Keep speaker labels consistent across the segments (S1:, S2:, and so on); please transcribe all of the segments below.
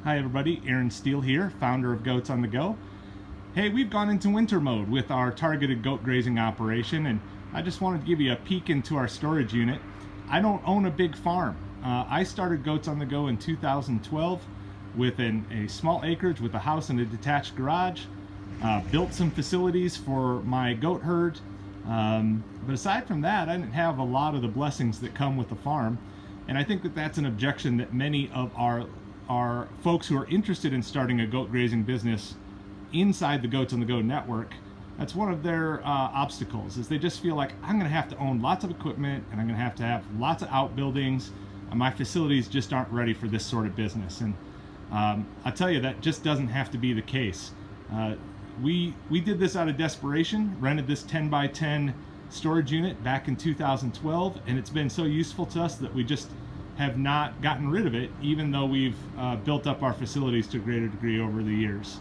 S1: Hi everybody, Aaron Steele here, founder of Goats on the Go. Hey, we've gone into winter mode with our targeted goat grazing operation, and I just wanted to give you a peek into our storage unit. I don't own a big farm. I started Goats on the Go in 2012 with a small acreage with a house and a detached garage. Built some facilities for my goat herd, but aside from that, I didn't have a lot of the blessings that come with the farm, and I think that that's an objection that many of our folks who are interested in starting a goat grazing business inside the Goats on the Go network, that's one of their obstacles, is they just feel like I'm going to have to own lots of equipment and I'm going to have lots of outbuildings, and my facilities just aren't ready for this sort of business. And I tell you, that just doesn't have to be the case. We did this out of desperation, rented this 10 by 10 storage unit back in 2012, and it's been so useful to us that we just have not gotten rid of it, even though we've built up our facilities to a greater degree over the years.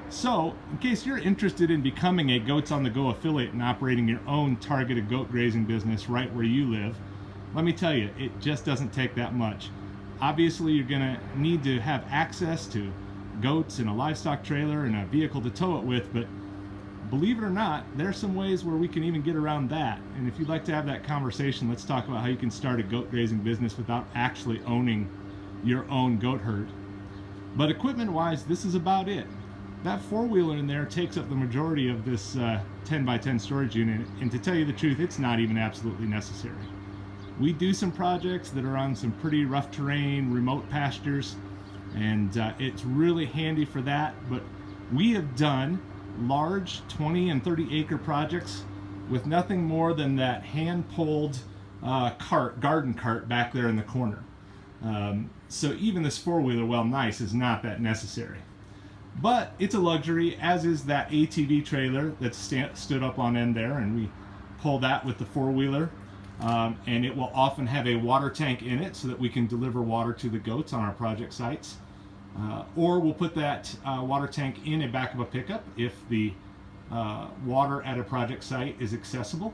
S1: So, in case you're interested in becoming a Goats on the Go affiliate and operating your own targeted goat grazing business right where you live, let me tell you, it just doesn't take that much. Obviously, you're going to need to have access to goats and a livestock trailer and a vehicle to tow it with, but believe it or not, there's some ways where we can even get around that. And if you'd like to have that conversation, let's talk about how you can start a goat grazing business without actually owning your own goat herd. But equipment-wise, this is about it. That four-wheeler in there takes up the majority of this 10 by 10 storage unit, and to tell you the truth, it's not even absolutely necessary. We do some projects that are on some pretty rough terrain, remote pastures, and it's really handy for that. But we have done large 20 and 30 acre projects with nothing more than that hand-pulled garden cart back there in the corner. So even this four-wheeler, while nice, is not that necessary. But it's a luxury, as is that ATV trailer that's stood up on end there, and we pull that with the four-wheeler. And it will often have a water tank in it so that we can deliver water to the goats on our project sites. Or we'll put that water tank in the back of a pickup if the water at a project site is accessible.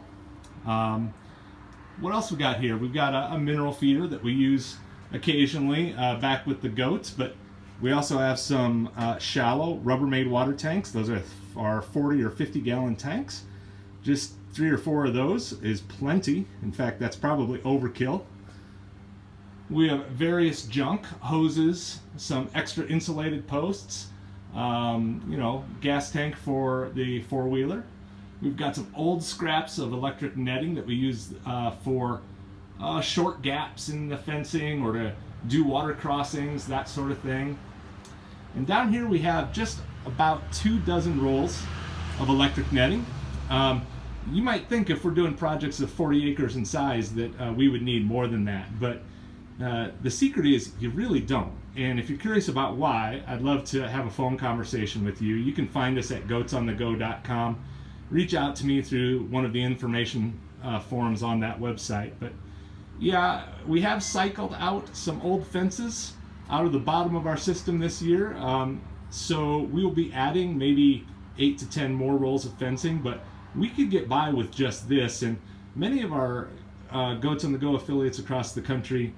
S1: What else we got here? We've got a mineral feeder that we use occasionally back with the goats, but we also have some shallow Rubbermaid water tanks. Those are 40 or 50 gallon tanks. Just 3 or 4 of those is plenty. In fact, that's probably overkill. We have various junk, hoses, some extra insulated posts, gas tank for the four-wheeler. We've got some old scraps of electric netting that we use for short gaps in the fencing or to do water crossings, that sort of thing. And down here we have just about 24 rolls of electric netting. You might think if we're doing projects of 40 acres in size that we would need more than that, but the secret is you really don't. And if you're curious about why, I'd love to have a phone conversation with you. You can find us at goatsonthego.com. Reach out to me through one of the information forums on that website. But yeah, we have cycled out some old fences out of the bottom of our system this year. So we will be adding maybe 8 to 10 more rolls of fencing, but we could get by with just this. And many of our Goats on the Go affiliates across the country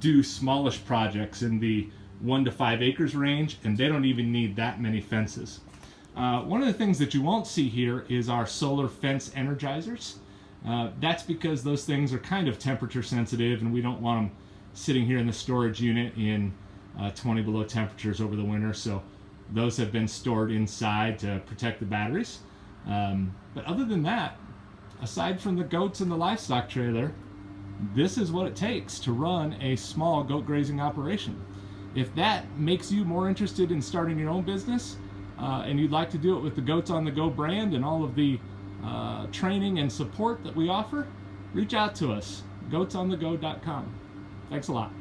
S1: do smallish projects in the 1 to 5 acres range, and they don't even need that many fences. One of the things that you won't see here is our solar fence energizers. That's because those things are kind of temperature sensitive, and we don't want them sitting here in the storage unit in 20 below temperatures over the winter, so those have been stored inside to protect the batteries. But other than that, aside from the goats and the livestock trailer, this is what it takes to run a small goat grazing operation. If that makes you more interested in starting your own business, and you'd like to do it with the Goats on the Go brand and all of the training and support that we offer, reach out to us, goatsonthego.com. Thanks a lot.